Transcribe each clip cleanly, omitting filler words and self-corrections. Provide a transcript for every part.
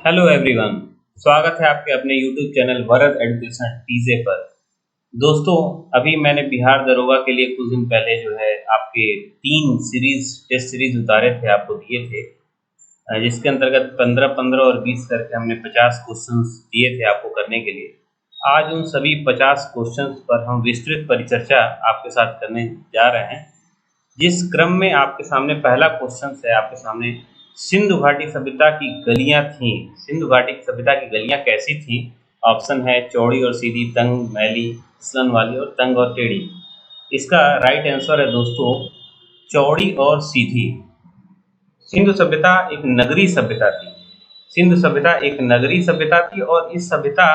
Hello everyone. स्वागत है आपके अपने यूट्यूब चैनल वरद एजुकेशन टीजे पर। दोस्तों, अभी मैंने बिहार दरोगा के लिए कुछ दिन पहले जो है आपके 3 टेस्ट सीरीज उतारे थे, आपको दिए थे, जिसके अंतर्गत 15, 15 और 20 करके हमने 50 क्वेश्चंस दिए थे आपको करने के लिए। आज उन सभी 50 क्वेश्चंस पर हम विस्तृत परिचर्चा आपके साथ करने जा रहे हैं। जिस क्रम में आपके सामने पहला क्वेश्चन है, आपके सामने सिंधु घाटी सभ्यता की गलियां थीं। सिंधु घाटी की सभ्यता की गलियां कैसी थीं? ऑप्शन है चौड़ी और सीधी, तंग, मैली, सन वाली और तंग और टेढ़ी। इसका राइट आंसर है दोस्तों चौड़ी और सीधी। सिंधु सभ्यता एक नगरीय सभ्यता थी। सिंधु सभ्यता एक नगरीय सभ्यता थी और इस सभ्यता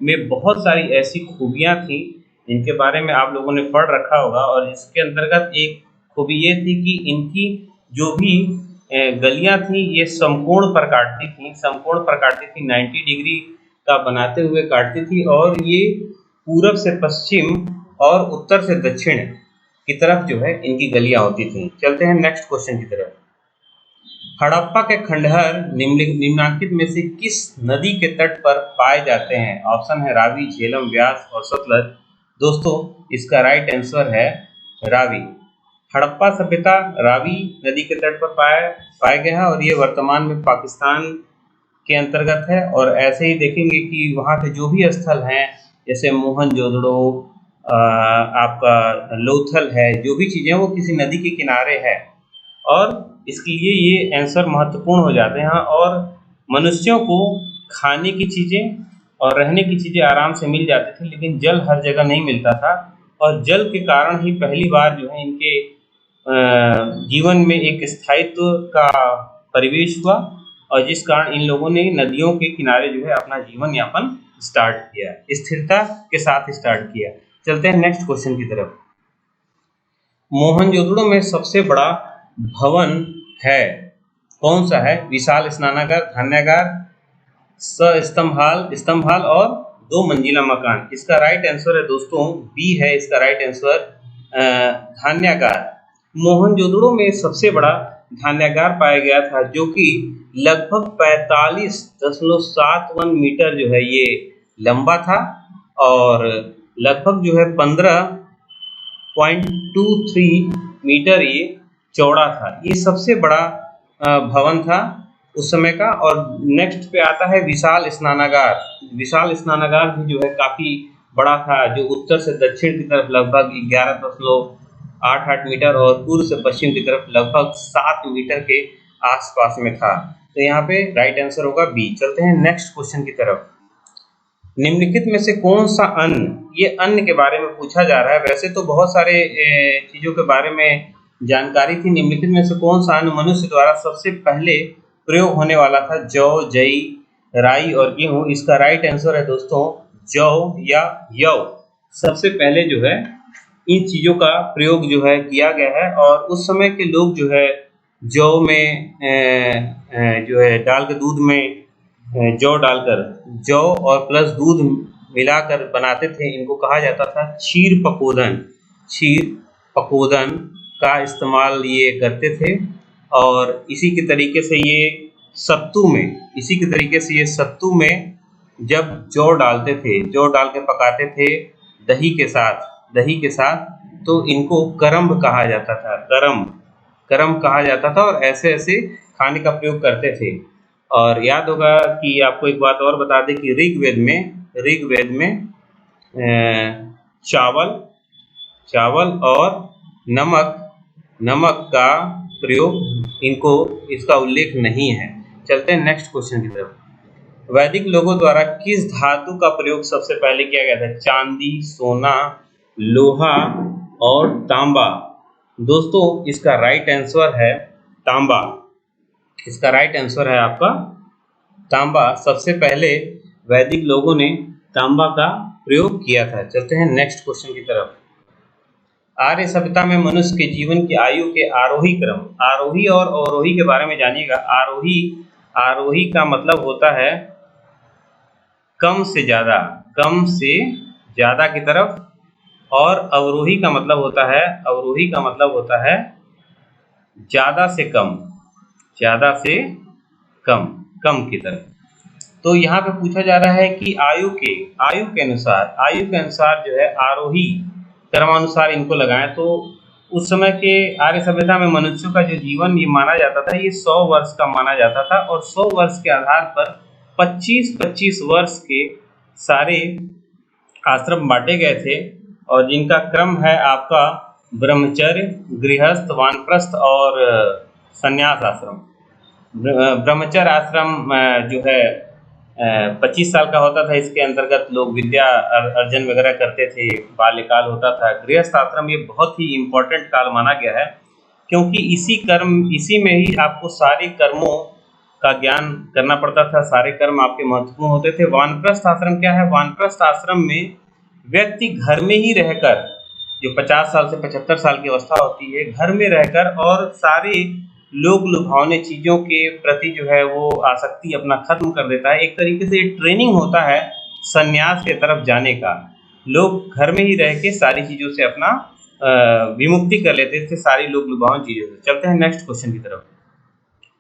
में बहुत सारी ऐसी खूबियां थी जिनके बारे में आप लोगों ने पढ़ रखा होगा। और इसके अंतर्गत एक खूबी ये थी कि इनकी जो भी गलियां थी ये समकोण पर काटती थी। समकोण पर काटती थी, 90 डिग्री का बनाते हुए काटती थी और ये पूरब से पश्चिम और उत्तर से दक्षिण की तरफ जो है इनकी गलियां होती थी। चलते हैं नेक्स्ट क्वेश्चन की तरफ। हड़प्पा के खंडहर निम्नलिखित में से किस नदी के तट पर पाए जाते हैं? ऑप्शन है रावी, झेलम, व्यास और सतलज। दोस्तों, इसका राइट आंसर है रावी। हड़प्पा सभ्यता रावी नदी के तट पर पाया गया है और ये वर्तमान में पाकिस्तान के अंतर्गत है। और ऐसे ही देखेंगे कि वहाँ के जो भी स्थल हैं, जैसे मोहनजोदड़ो, आपका लोथल है, जो भी चीज़ें वो किसी नदी के किनारे है और इसके लिए ये आंसर महत्वपूर्ण हो जाते हैं। और मनुष्यों को खाने की चीज़ें और रहने की चीज़ें आराम से मिल जाती थी, लेकिन जल हर जगह नहीं मिलता था। और जल के कारण ही पहली बार जो है इनके जीवन में एक स्थायित्व का परिवेश हुआ और जिस कारण इन लोगों ने नदियों के किनारे जो है अपना जीवन यापन स्टार्ट किया, स्थिरता के साथ स्टार्ट किया। चलते हैं नेक्स्ट क्वेश्चन की तरफ। मोहनजोदड़ो में सबसे बड़ा भवन है, कौन सा है? विशाल स्नानागार, धान्यागार, स्तंभ हाल और 2 मंजिला मकान। इसका राइट आंसर है दोस्तों बी है। इसका राइट आंसर धान्यागार। मोहनजोदड़ो में सबसे बड़ा धान्यागार पाया गया था, जो कि लगभग 45.71 मीटर जो है ये लंबा था और लगभग जो है 15.23 मीटर ये चौड़ा था। ये सबसे बड़ा भवन था उस समय का। और नेक्स्ट पे आता है विशाल स्नानागार। विशाल स्नानागार भी जो है काफ़ी बड़ा था, जो उत्तर से दक्षिण की तरफ लगभग 11.88 मीटर और पूर्व से पश्चिम की तरफ लगभग 7 मीटर के आसपास में था। तो यहाँ पे राइट आंसर होगा बी। चलते हैं नेक्स्ट क्वेश्चन की तरफ। निम्नलिखित में से कौन सा अन्न, ये अन्न के बारे में पूछा जा रहा है। वैसे तो बहुत सारे चीज़ों के बारे में जानकारी थी। निम्नलिखित में से कौन सा अन्न मनुष्य द्वारा सबसे पहले प्रयोग होने वाला था? जौ, जई, राई और गेहूं। इसका राइट आंसर है दोस्तों जौ या यौ। सबसे पहले जो है इन चीज़ों का प्रयोग जो है किया गया है और उस समय के लोग जो है जौ में जो है डाल के दूध में जौ डालकर जौ और प्लस दूध मिलाकर बनाते थे। इनको कहा जाता था क्षीर पकोदन। क्षीर पकोदन का इस्तेमाल ये करते थे और इसी के तरीके से ये सत्तू में जब जौ डालते थे, जौ डाल के पकाते थे दही के साथ, तो इनको करम्ब कहा जाता था। करम्ब कहा जाता था और ऐसे ऐसे खाने का प्रयोग करते थे। और याद होगा कि आपको एक बात और बता दें कि ऋग्वेद में चावल और नमक का प्रयोग इसका उल्लेख नहीं है। चलते हैं नेक्स्ट क्वेश्चन की तरफ। वैदिक लोगों द्वारा किस धातु का प्रयोग सबसे पहले किया गया था? चांदी, सोना, लोहा और तांबा। दोस्तों, इसका राइट आंसर है तांबा। इसका राइट आंसर है आपका तांबा। सबसे पहले वैदिक लोगों ने तांबा का प्रयोग किया था। चलते हैं नेक्स्ट क्वेश्चन की तरफ। आर्य सभ्यता में मनुष्य के जीवन की आयु के आरोही क्रम, आरोही और अवरोही के बारे में जानिएगा। आरोही का मतलब होता है कम से ज्यादा की तरफ, और अवरोही का मतलब होता है ज्यादा से कम की तरफ। तो यहाँ पे पूछा जा रहा है कि आयु के अनुसार जो है आरोही क्रमानुसार इनको लगाएं। तो उस समय के आर्य सभ्यता में मनुष्यों का जो जीवन ये माना जाता था, ये 100 वर्ष का माना जाता था, और 100 वर्ष के आधार पर 25-25 वर्ष के सारे आश्रम बांटे गए थे, और जिनका क्रम है आपका ब्रह्मचर्य, गृहस्थ, वानप्रस्थ और संन्यास आश्रम। ब्रह्मचर्य आश्रम जो है 25 साल का होता था, इसके अंतर्गत लोग विद्या अर्जन वगैरह करते थे, बाल्यकाल होता था। गृहस्थ आश्रम ये बहुत ही इम्पोर्टेंट काल माना गया है, क्योंकि इसी में ही आपको सारे कर्मों का ज्ञान करना पड़ता था, सारे कर्म आपके महत्वपूर्ण होते थे। वानप्रस्थ आश्रम क्या है? वानप्रस्थ आश्रम में व्यक्ति घर में ही रहकर, जो 50 साल से 75 साल की अवस्था होती है, घर में रहकर और सारे लोक लुभावने चीज़ों के प्रति जो है वो आसक्ति अपना खत्म कर देता है। एक तरीके से ट्रेनिंग होता है संन्यास के तरफ जाने का। लोग घर में ही रह के सारी चीज़ों से अपना विमुक्ति कर लेते थे, सारी लोक लुभावनी चीज़ों से। चलते हैं नेक्स्ट क्वेश्चन की तरफ।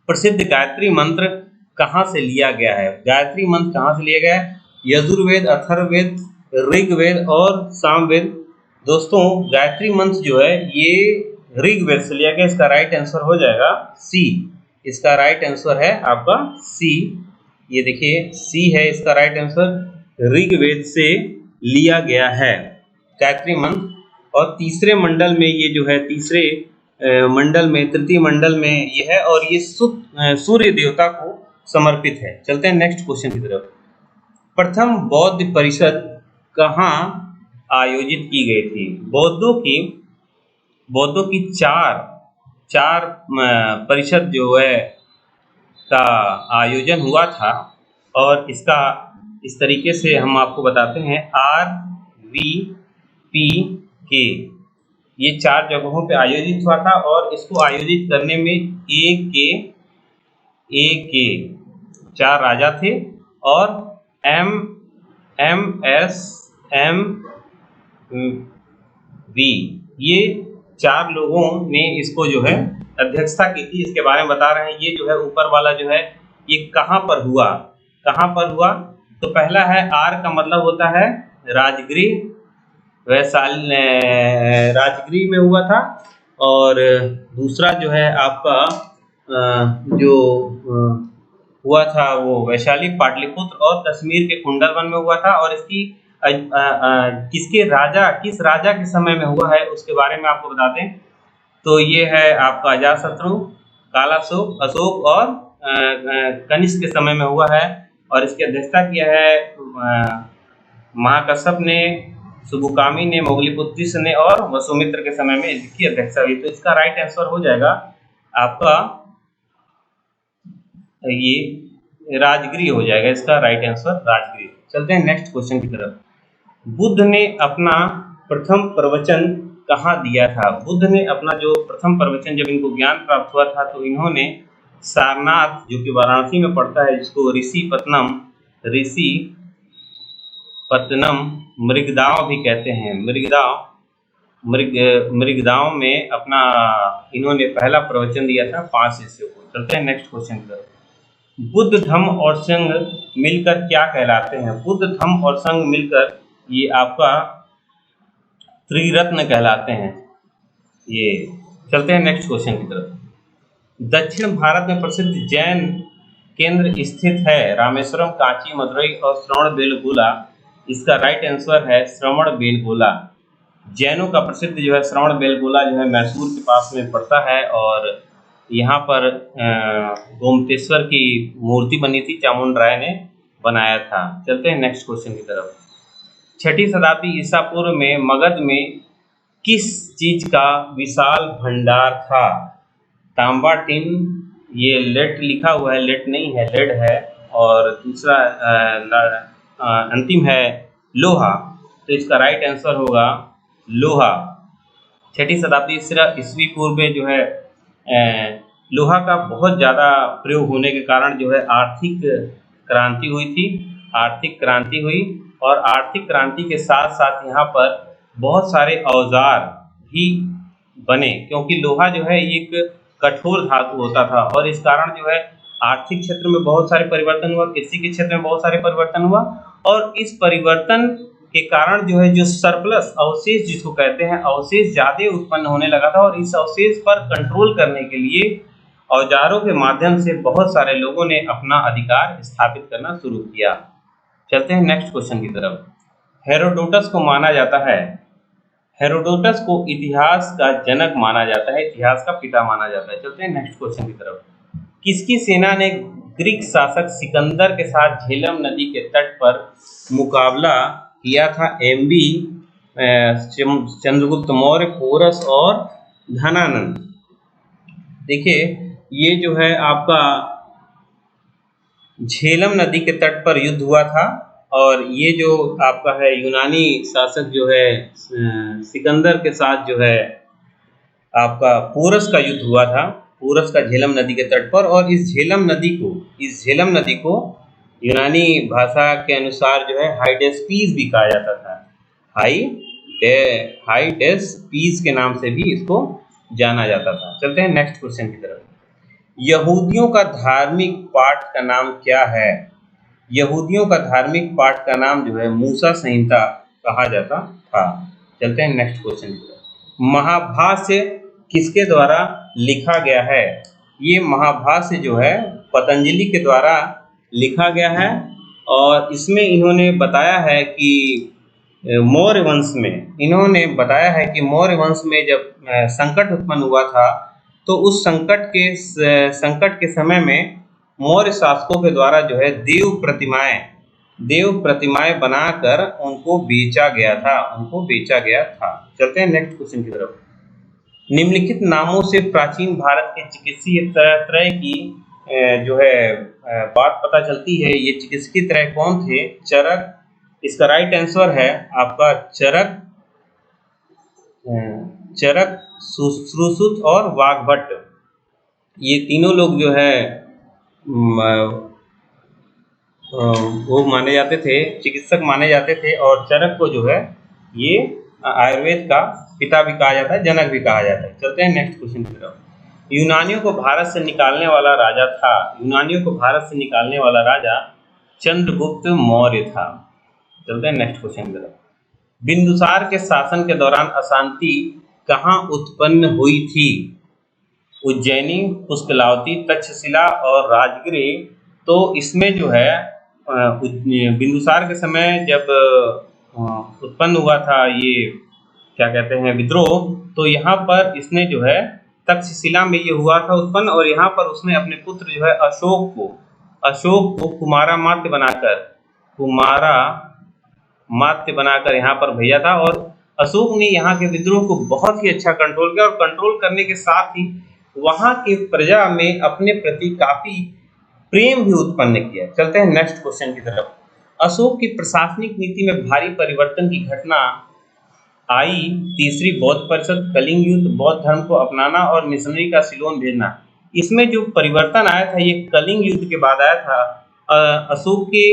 प्रसिद्ध गायत्री मंत्र कहाँ से लिया गया है? गायत्री मंत्र कहाँ से लिया गया है? यजुर्वेद, अथर्ववेद, ऋग्वेद और सामवेद। दोस्तों गायत्री मंत्र जो है ये ऋग्वेद से लिया गया। इसका राइट आंसर हो जाएगा सी। इसका राइट आंसर है आपका सी। ये देखिए सी है इसका राइट आंसर, ऋग्वेद से लिया गया है गायत्री मंत्र। और तीसरे मंडल में ये जो है, तीसरे मंडल में, तृतीय मंडल में ये है, और ये सूर्य देवता को समर्पित है। चलते हैं नेक्स्ट क्वेश्चन की तरफ। प्रथम बौद्ध परिषद कहाँ आयोजित की गई थी? बौद्धों की चार परिषद जो है का आयोजन हुआ था, और इसका इस तरीके से हम आपको बताते हैं। RVPK ये 4 जगहों पे आयोजित हुआ था, और इसको आयोजित करने में AK 4 राजा थे, और MSMV ये 4 लोगों ने इसको जो है अध्यक्षता की थी। इसके बारे में बता रहे हैं। ये जो है ऊपर वाला जो है ये कहाँ पर हुआ? तो पहला है आर का मतलब होता है राजगृह, राजगृह में हुआ था। और दूसरा जो है आपका जो हुआ था वो वैशाली, पाटलिपुत्र और कश्मीर के कुंडलवन में हुआ था। और इसकी किस राजा के समय में हुआ है उसके बारे में आपको बता दें। तो ये है आपका अजातशत्रु, कालाशोक, अशोक और कनिष्क के समय में हुआ है। और इसकी अध्यक्षता किया है महाकश्यप ने, सुबुकामी ने, मोगलीपुत्रिस ने और वसुमित्र के समय में इसकी अध्यक्षता हुई। तो इसका राइट आंसर हो जाएगा आपका ये राजगृह हो जाएगा। इसका राइट आंसर राजगृह। चलते हैं नेक्स्ट क्वेश्चन की तरफ। बुद्ध ने अपना प्रथम प्रवचन कहाँ दिया था? बुद्ध ने अपना जो प्रथम प्रवचन, जब इनको ज्ञान प्राप्त हुआ था, तो इन्होंने सारनाथ जो कि वाराणसी में पड़ता है, जिसको ऋषि पत्तनम मृगदाव भी कहते हैं, मृगदाव में अपना इन्होंने पहला प्रवचन दिया था 5 शिष्यों को। चलते हैं नेक्स्ट क्वेश्चन की तरफ। बुद्ध, धम्म और संघ मिलकर क्या कहलाते हैं? बुद्ध, धम्म और संघ मिलकर ये आपका त्रिरत्न कहलाते हैं ये। चलते हैं नेक्स्ट क्वेश्चन की तरफ। दक्षिण भारत में प्रसिद्ध जैन केंद्र स्थित है रामेश्वरम, कांची, मदुरई और श्रवणबेलगोला। इसका राइट आंसर है श्रवणबेलगोला। जैनों का प्रसिद्ध जो है श्रवणबेलगोला जो है मैसूर के पास में पड़ता है, और यहाँ पर गोमतेश्वर की मूर्ति बनी थी, चामुंड राय ने बनाया था। चलते हैं नेक्स्ट क्वेश्चन की तरफ। 6ठी शताब्दी ईसा पूर्व में मगध में किस चीज का विशाल भंडार था? तांबा, टिन, ये लेड लिखा हुआ है, लेड नहीं है, लेड है। और दूसरा अंतिम है लोहा। तो इसका राइट आंसर होगा लोहा। 6ठी शताब्दी ईस्वी पूर्व में जो है लोहा का बहुत ज़्यादा प्रयोग होने के कारण जो है आर्थिक क्रांति हुई। और आर्थिक क्रांति के साथ साथ यहाँ पर बहुत सारे औजार भी बने, क्योंकि लोहा जो है एक कठोर धातु होता था, और इस कारण जो है आर्थिक क्षेत्र में बहुत सारे परिवर्तन हुआ, कृषि के क्षेत्र में बहुत सारे परिवर्तन हुआ, और इस परिवर्तन के कारण जो है जो सरप्लस अवशेष जिसको कहते हैं, अवशेष ज्यादा उत्पन्न होने लगा था, और इस अवशेष पर कंट्रोल करने के लिए औजारों के माध्यम से बहुत सारे लोगों ने अपना अधिकार स्थापित करना शुरू किया। चलते हैं नेक्स्ट क्वेश्चन की तरफ। हेरोडोटस को माना जाता है, हेरोडोटस को इतिहास का जनक माना जाता है, इतिहास का पिता माना जाता है। चलते हैं नेक्स्ट क्वेश्चन की तरफ। किसकी सेना ने ग्रीक शासक सिकंदर के साथ झेलम नदी के तट पर मुकाबला किया था? एमबी, चंद्रगुप्त मौर्य, पोरस और धनानंद। देखिए ये जो है आपका झेलम नदी के तट पर युद्ध हुआ था, और ये जो आपका है यूनानी शासक जो है सिकंदर के साथ जो है आपका पोरस का युद्ध हुआ था, पोरस का झेलम नदी के तट पर। और इस झेलम नदी को यूनानी भाषा के अनुसार जो है हाइडेस्पीस भी कहा जाता था, हाइडेस्पीस के नाम से भी इसको जाना जाता था। चलते हैं नेक्स्ट क्वेश्चन की तरफ। यहूदियों का धार्मिक पाठ का नाम क्या है? यहूदियों का धार्मिक पाठ का नाम जो है मूसा संहिता कहा जाता था। चलते हैं नेक्स्ट क्वेश्चन की तरफ। महाभाष्य किसके द्वारा लिखा गया है? ये महाभाष्य जो है पतंजलि के द्वारा लिखा गया है, और इसमें इन्होंने बताया है कि मौर्य वंश में, इन्होंने बताया है कि मौर्य वंश में जब संकट उत्पन्न हुआ था, तो उस संकट के समय में मौर्य शासकों के द्वारा जो है देव प्रतिमाएं बनाकर उनको बेचा गया था। चलते हैं नेक्स्ट क्वेश्चन की तरफ। निम्नलिखित नामों से प्राचीन भारत के चिकित्सीय त्रय की जो है बात पता चलती है। ये चिकित्सकीय त्रय कौन थे? चरक, इसका राइट आंसर है आपका चरक, सुश्रुत और वाग्भट। ये तीनों लोग जो है वो माने जाते थे, चिकित्सक माने जाते थे, और चरक को जो है ये आयुर्वेद का पिता भी कहा जाता है, जनक भी कहा जाता है। चलते हैं नेक्स्ट क्वेश्चन की तरफ। यूनानियों को भारत से निकालने वाला राजा चंद्रगुप्त मौर्य था। चलते हैं नेक्स्ट क्वेश्चन की तरफ। बिंदुसार के शासन के दौरान अशांति कहाँ उत्पन्न हुई थी? उज्जैनी, पुष्कलावती, तक्षशिला और राजगृह। तो इसमें जो है बिंदुसार के समय जब उत्पन्न हुआ था ये क्या कहते हैं विद्रोह, तो यहाँ पर इसने जो है तक्षशिला में ये हुआ था उत्पन्न, और यहाँ पर उसने अपने पुत्र जो है अशोक को कुमारा मात्य बनाकर यहाँ पर भेजा था, और अशोक ने यहाँ के विद्रोह को बहुत ही अच्छा कंट्रोल किया, और कंट्रोल करने के साथ ही वहाँ के प्रजा में अपने प्रति काफी प्रेम भी उत्पन्न किया। चलते हैं नेक्स्ट क्वेश्चन की तरफ। अशोक की प्रशासनिक नीति में भारी परिवर्तन की घटना आई। तीसरी बौद्ध परिषद, कलिंग युद्ध, बौद्ध धर्म को अपनाना और मिशनरी का सिलोन भेजना। इसमें जो परिवर्तन आया था ये कलिंग युद्ध के बाद आया था। अशोक के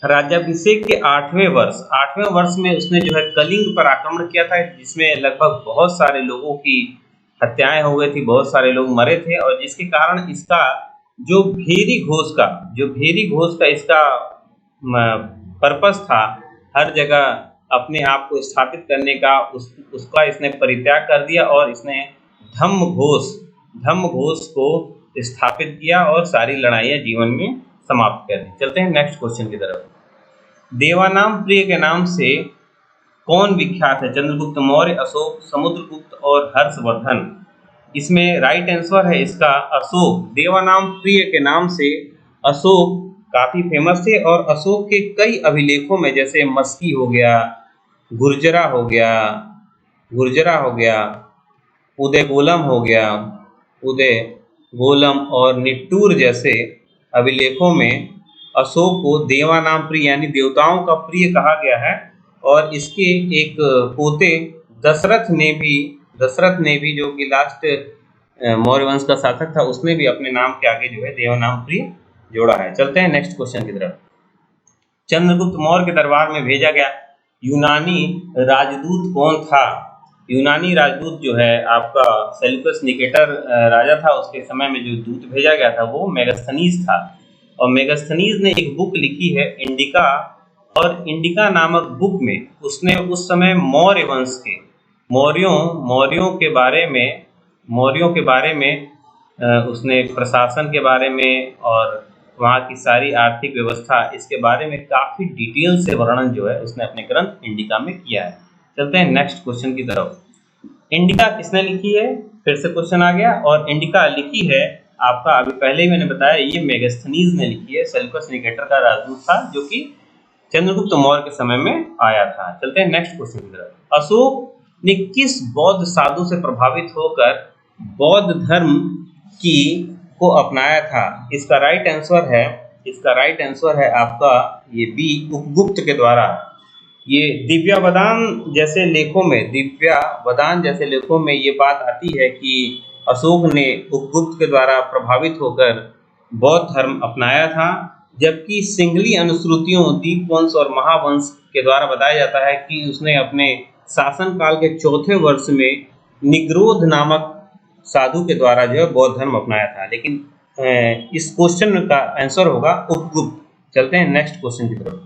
राज्याभिषेक के 8वें वर्ष में उसने जो है कलिंग पर आक्रमण किया था, जिसमें लगभग बहुत सारे लोगों की हत्याएं हो गई थी, बहुत सारे लोग मरे थे, और जिसके कारण इसका जो भेरी घोष का इसका पर्पस था हर जगह अपने आप को स्थापित करने का, उसका इसने परित्याग कर दिया, और इसने धम्म घोष को स्थापित किया और सारी लड़ाइयाँ जीवन में समाप्त कर दी। चलते हैं नेक्स्ट क्वेश्चन की तरफ। देवानाम प्रिय के नाम से कौन विख्यात है? चंद्रगुप्त मौर्य, अशोक, समुद्रगुप्त और हर्षवर्धन। इसमें राइट आंसर है इसका अशोक। देवानाम प्रिय के नाम से अशोक काफी फेमस थे, और अशोक के कई अभिलेखों में जैसे मस्की हो गया, गुर्जरा हो गया, उदय गोलम और निट्टूर जैसे अभिलेखों में अशोक को देवानाम प्रिय यानी देवताओं का प्रिय कहा गया है। और इसके एक पोते दशरथ ने भी जो कि लास्ट मौर्य वंश का शासक था, उसने भी अपने नाम के आगे जो है देवानाम प्रिय जोड़ा है। चलते हैं नेक्स्ट क्वेश्चन की तरफ। चंद्रगुप्त मौर्य के दरबार में भेजा गया यूनानी राजदूत कौन था? यूनानी राजदूत जो है आपका सेल्यूकस निकेटर राजा था, उसके समय में जो दूत भेजा गया था वो मेगास्थनीज था। और मेगास्थनीज ने एक बुक लिखी है इंडिका, और इंडिका नामक बुक में उसने उस समय मौर्य वंश के मौर्यों मौर्यों के बारे में मौर्यों के बारे में उसने प्रशासन के बारे में और वहाँ की सारी आर्थिक व्यवस्था, इसके बारे में काफ़ी डिटेल से वर्णन जो है उसने अपने ग्रंथ इंडिका में किया है। चलते हैं नेक्स्ट क्वेश्चन की तरफ। इंडिका किसने लिखी है? फिर से क्वेश्चन आ गया। और इंडिका लिखी है आपका, अभी पहले ही मैंने बताया, ये मेगास्थनीज ने लिखी है। सेल्यूकस निकेटर का राजदूत था जो कि चंद्रगुप्त मौर्य के समय में आया था। चलते हैं नेक्स्ट क्वेश्चन की तरफ। अशोक ने किस बौद्ध साधु से प्रभावित होकर बौद्ध धर्म की को अपनाया था? इसका राइट आंसर है आपका ये बी, उपगुप्त के द्वारा। ये दिव्यावदान जैसे लेखों में ये बात आती है कि अशोक ने उपगुप्त के द्वारा प्रभावित होकर बौद्ध धर्म अपनाया था, जबकि सिंगली अनुश्रुतियों दीपवंश और महावंश के द्वारा बताया जाता है कि उसने अपने शासनकाल के चौथे वर्ष में निग्रोध नामक साधु के द्वारा जो है बौद्ध धर्म अपनाया था। लेकिन इस क्वेश्चन का आंसर होगा उपगुप्त। चलते हैं नेक्स्ट क्वेश्चन की तरफ।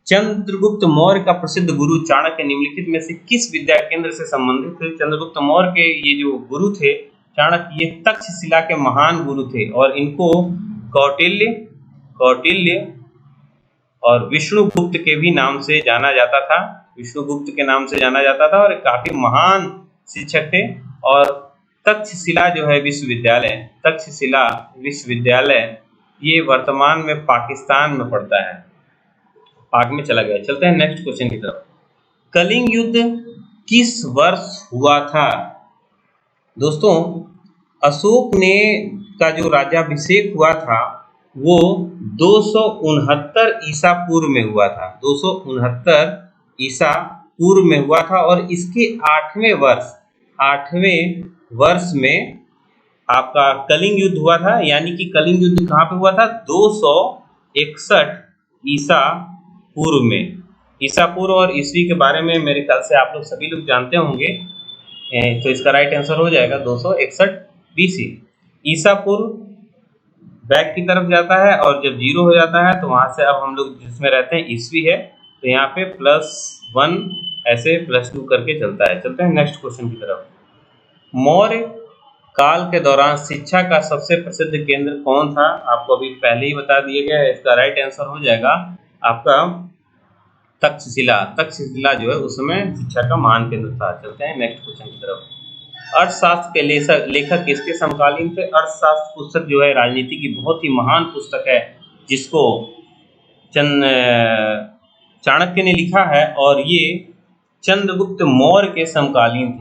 चंद्रगुप्त मौर्य का प्रसिद्ध गुरु चाणक्य निम्नलिखित में से किस विद्या केंद्र से संबंधित थे? चंद्रगुप्त मौर्य के ये जो गुरु थे चाणक्य, ये तक्षशिला के महान गुरु थे और इनको कौटिल्य और विष्णुगुप्त के भी नाम से जाना जाता था। विष्णुगुप्त के नाम से जाना जाता था और काफी महान शिक्षक थे। और तक्षशिला जो है विश्वविद्यालय ये वर्तमान में पाकिस्तान में पड़ता है, पाक में चला गया। चलते हैं नेक्स्ट क्वेश्चन की तरफ। कलिंग युद्ध किस वर्ष हुआ था? दोस्तों, अशोक ने का जो राज्याभिषेक हुआ था वो 269 ईसा पूर्व में हुआ था। 269 ईसा पूर्व में हुआ था और इसके 8वें वर्ष में आपका कलिंग युद्ध हुआ था। यानी कि कलिंग युद्ध कहाँ पे हुआ था? 261 ईसा पूर्व में। ईसा पूर्व और ईस्वी के बारे में मेरे ख्याल से आप लोग सभी लोग जानते होंगे, तो इसका राइट आंसर हो जाएगा 261 BC। ईसा पूर्व बैक की तरफ जाता है और जब 0 हो जाता है तो वहां से अब हम लोग जिसमें रहते हैं ईस्वी है, तो यहाँ पे +1 ऐसे +2 करके चलता है। चलते हैं नेक्स्ट क्वेश्चन की तरफ। मौर्य काल के दौरान शिक्षा का सबसे प्रसिद्ध केंद्र कौन था? आपको अभी पहले ही बता दिया गया है। इसका राइट आंसर हो जाएगा आपका तक्षशिला। तक्षशिला जो है उस समय शिक्षा का महान केंद्र था। चलते हैं नेक्स्ट क्वेश्चन की तरफ। अर्थशास्त्र के लेखक किसके समकालीन थे? अर्थशास्त्र पुस्तक जो है राजनीति की बहुत ही महान पुस्तक है, जिसको चाणक्य ने लिखा है और ये चंद्रगुप्त मौर्य के समकालीन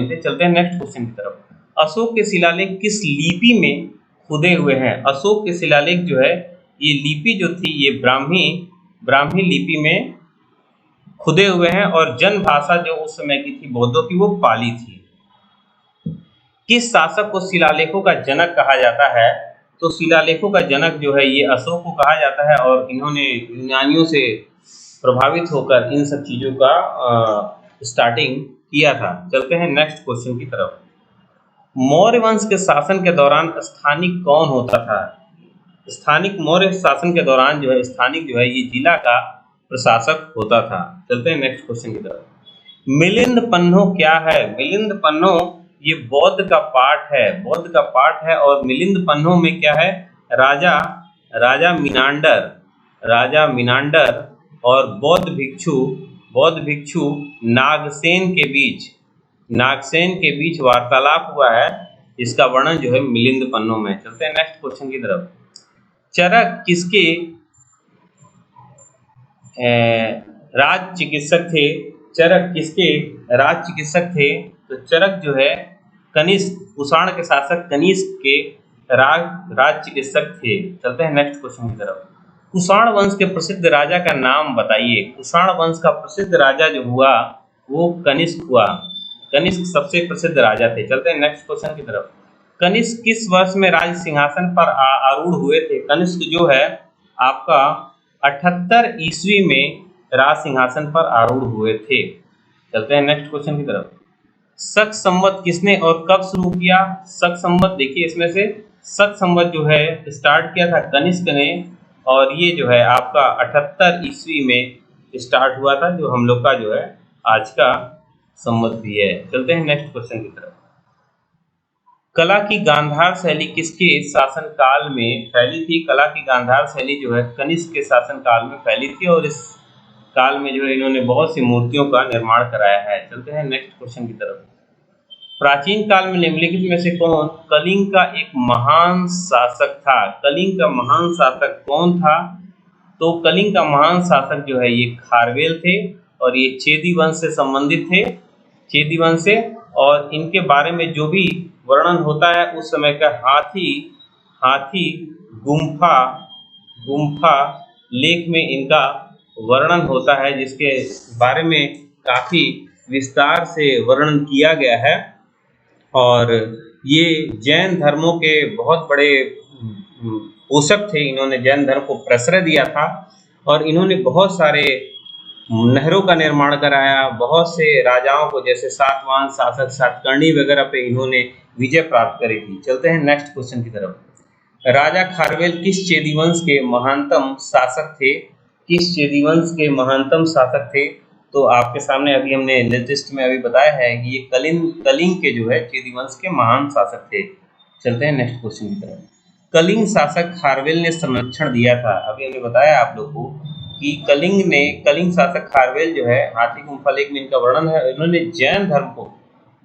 थे। चलते हैं नेक्स्ट क्वेश्चन की तरफ। अशोक के शिलालेख किस लिपि में खुदे हुए हैं? अशोक के शिलालेख जो है ये लिपि जो थी ये ब्राह्मी लिपि में खुदे हुए हैं और जन भाषा जो उस समय की थी बौद्धों की वो पाली थी। किस शासक को शिलालेखों का जनक कहा जाता है? तो शिलालेखों का जनक जो है ये अशोक को कहा जाता है और इन्होंने यूनानियों से प्रभावित होकर इन सब चीजों का स्टार्टिंग किया था। चलते हैं नेक्स्ट क्वेश्चन की तरफ। मौर्य वंश के शासन के दौरान स्थानिक कौन होता था? मौर्य शासन के दौरान जो है स्थानिक जो है ये जिला का प्रशासक होता था। चलते हैं नेक्स्ट क्वेश्चन की तरफ। मिलिंद पन्नो क्या है? मिलिंद पन्नो ये बौद्ध का पाठ है और मिलिंद पन्नो में क्या है? राजा मिनांडर और बौद्ध भिक्षु नागसेन के बीच वार्तालाप हुआ है, इसका वर्णन जो है मिलिंद पन्नो में। चलते हैं नेक्स्ट क्वेश्चन की तरफ। चरक किसके राज चिकित्सक थे? तो चरक जो है कनिष्क, कुषाण के शासक कनिष्क के राज चिकित्सक थे। चलते हैं नेक्स्ट क्वेश्चन की तरफ। कुषाण वंश के प्रसिद्ध राजा का नाम बताइए। कुषाण वंश का प्रसिद्ध राजा जो हुआ वो कनिष्क हुआ। कनिष्क सबसे प्रसिद्ध राजा थे। चलते हैं नेक्स्ट क्वेश्चन की तरफ। कनिष्क किस वर्ष में राज सिंहासन पर आरूढ़ हुए थे? कनिष्क जो है आपका 78 ईस्वी में राज सिंहासन पर आरूढ़ हुए थे। चलते हैं नेक्स्ट क्वेश्चन की तरफ। शक संवत किसने और कब शुरू किया? शक संवत देखिए इसमें से शक संवत जो है स्टार्ट किया था कनिष्क ने, और ये जो है आपका 78 ईस्वी में स्टार्ट हुआ था, जो हम लोग का जो है आज का संवत भी है। चलते हैं नेक्स्ट क्वेश्चन की तरफ। कला की गांधार शैली किसके शासन काल में फैली थी? कला की गांधार शैली जो है कनिष्क के शासन काल में फैली थी, और इस काल में जो है इन्होंने बहुत सी मूर्तियों का निर्माण कराया है। चलते हैं नेक्स्ट क्वेश्चन की तरफ। प्राचीन काल में निम्नलिखित में से कौन कलिंग का एक महान शासक था? कलिंग का महान शासक कौन था? तो कलिंग का महान शासक जो है ये खारवेल थे, और ये चेदी वंश से संबंधित थे, चेदी वंश से। और इनके बारे में जो भी वर्णन होता है उस समय का हाथी हाथी गुम्फा गुम्फा लेख में इनका वर्णन होता है, जिसके बारे में काफी विस्तार से वर्णन किया गया है। और ये जैन धर्मों के बहुत बड़े पोषक थे, इन्होंने जैन धर्म को प्रश्रय दिया था, और इन्होंने बहुत सारे नहरों का निर्माण कराया, बहुत से राजाओं को जैसे सातवाहन शासक सातकर्णी वगैरह पे इन्होंने विजय प्राप्त करी थी। चलते हैं नेक्स्ट क्वेश्चन की तरफ। राजा खारवेल किस चेदी वंश के महानतम शासक थे? किस चेदी वंश के महानतम शासक थे? तो आपके सामने अभी हमने लेटेस्ट में अभी बताया है कि ये कलिंग के जो है चेदी वंश के महान शासक थे। चलते हैं नेक्स्ट क्वेश्चन की तरफ। कलिंग शासक खारवेल ने संरक्षण दिया था। अभी हमने बताया आप लोग को कि कलिंग शासक खारवेल जो है हाथी गुम्फा लेख में इनका वर्णन है, इन्होंने जैन धर्म को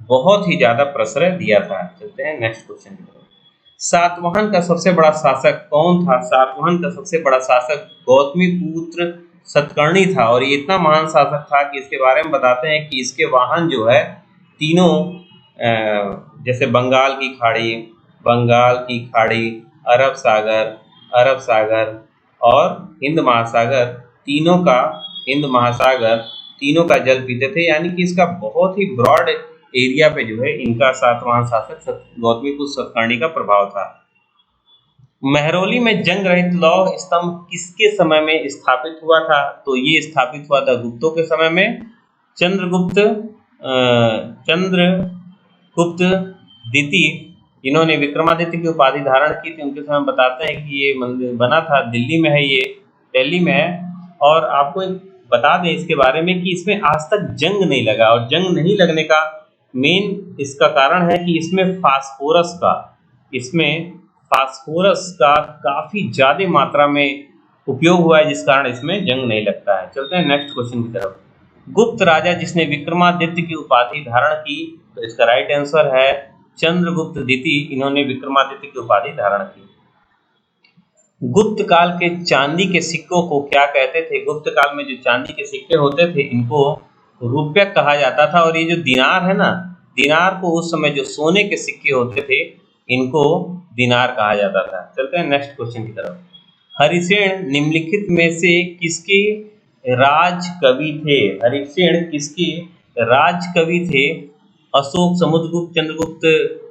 बहुत ही ज्यादा प्रश्रय दिया था। चलते हैं नेक्स्ट क्वेश्चन की तरफ। सातवाहन का सबसे बड़ा शासक कौन था? सातवाहन का सबसे बड़ा शासक गौतमी पुत्र सतकर्णी था, और ये इतना महान शासक था कि इसके बारे में बताते हैं कि इसके वाहन जो है तीनों जैसे बंगाल की खाड़ी, अरब सागर और हिंद महासागर तीनों का जल पीते थे। यानी कि इसका बहुत ही ब्रॉड एरिया पे जो है इनका सातवाहन शासक गौतमीपुत्र सतकर्णी का प्रभाव था। महरौली में जंग रहित लौह स्तंभ किसके समय में स्थापित हुआ था? तो ये स्थापित हुआ था गुप्तों के समय में। चंद्रगुप्त द्वितीय इन्होंने विक्रमादित्य की उपाधि धारण की थी, उनके समय बताते हैं कि ये मंदिर बना था दिल्ली में है, ये दिल्ली में है। और आपको एक बता दें इसके बारे में कि इसमें आज तक जंग नहीं लगा, और जंग नहीं लगने का मेन इसका कारण है कि इसमें फास्फोरस का काफी ज्यादा मात्रा में उपयोग हुआ है, जिस कारण इसमें जंग नहीं लगता है। चलते हैं नेक्स्ट क्वेश्चन की तरफ। गुप्त राजा जिसने विक्रमादित्य की उपाधि धारण की, तो इसका राइट आंसर है चंद्रगुप्त द्वितीय, इन्होंने विक्रमादित्य की उपाधि धारण की। गुप्त काल के चांदी के सिक्कों को क्या कहते थे? गुप्त काल में जो चांदी के सिक्के होते थे इनको रुपयक कहा जाता था, और ये जो दिनार है ना, दिनार को उस समय जो सोने के सिक्के होते थे इनको दिनार कहा जाता था। चलते हैं नेक्स्ट क्वेश्चन की तरफ। हरिसेन निम्नलिखित में से किसके राज कवि थे? हरिसेन किसके राज कवि थे? अशोक, समुद्रगुप्त, चंद्रगुप्त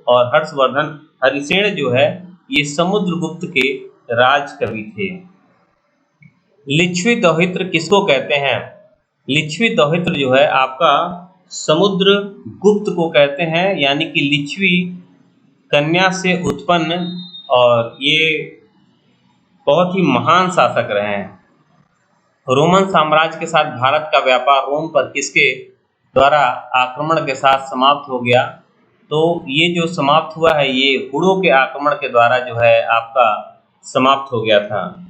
और हर्षवर्धन। हरिसेन जो है ये समुद्रगुप्त के राज कवि थे। लिच्छवी दौहित्र किसको कहते हैं? लिच्छवी दौहित्र जो है आपका समुद्रगुप्त को कहते हैं, यानी कि लिच्छवी कन्या से उत्पन्न, और ये बहुत ही महान शासक रहे हैं। रोमन साम्राज्य के साथ भारत का व्यापार रोम पर किसके द्वारा आक्रमण के साथ समाप्त हो गया? तो ये जो समाप्त हुआ है ये हुड़ों के आक्रमण के द्वारा जो है आपका समाप्त हो गया था।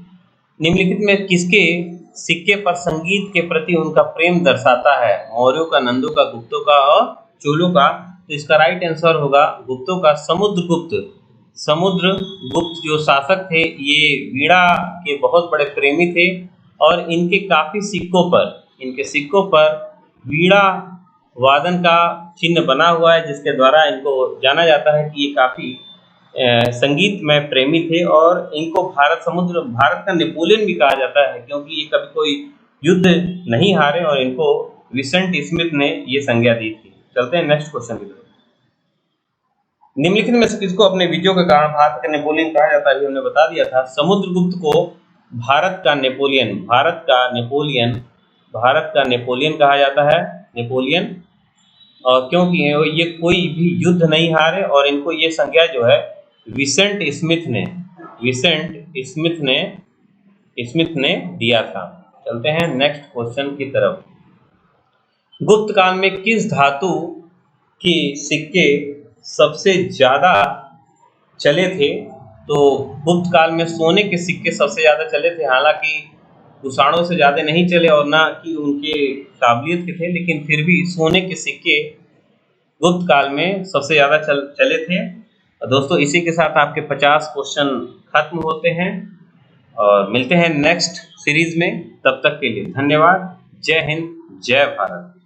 निम्नलिखित में किसके सिक्के पर संगीत के प्रति उनका प्रेम दर्शाता है? मौर्यों का, नंदों का, गुप्तों का और चोलों का। तो इसका राइट आंसर होगा गुप्तों का समुद्रगुप्त। समुद्रगुप्त जो शासक थे ये वीणा के बहुत बड़े प्रेमी थे, और इनके सिक्कों पर वीणा वादन का चिन्ह बना हुआ है, जिसके द्वारा इनको जाना जाता है कि ये काफी संगीत में प्रेमी थे। और इनको भारत का नेपोलियन भी कहा जाता है, क्योंकि ये कभी कोई युद्ध नहीं हारे, और इनको विसेंट स्मिथ ने ये संज्ञा दी थी। चलते हैं नेक्स्ट क्वेश्चन की तरफ। निम्नलिखित में से किसको अपने विजयों के कारण भारत का नेपोलियन कहा जाता है? हमने बता दिया था। समुद्रगुप्त को भारत का नेपोलियन कहा जाता है। नेपोलियन। और क्योंकि ये कोई भी युद्ध नहीं हारे और इनको ये संज्ञा जो है विसेंट स्मिथ ने दिया था। चलते हैं नेक्स्ट क्वेश्चन की तरफ। गुप्त काल में किस धातु के सिक्के सबसे ज्यादा चले थे? तो गुप्त काल में सोने के सिक्के सबसे ज्यादा चले थे, हालांकि कुषाणों से ज्यादा नहीं चले और ना कि उनके काबिलियत के थे, लेकिन फिर भी सोने के सिक्के गुप्त काल में सबसे ज्यादा चले थे। दोस्तों इसी के साथ आपके 50 क्वेश्चन खत्म होते हैं और मिलते हैं नेक्स्ट सीरीज में। तब तक के लिए धन्यवाद। जय हिंद, जय भारत।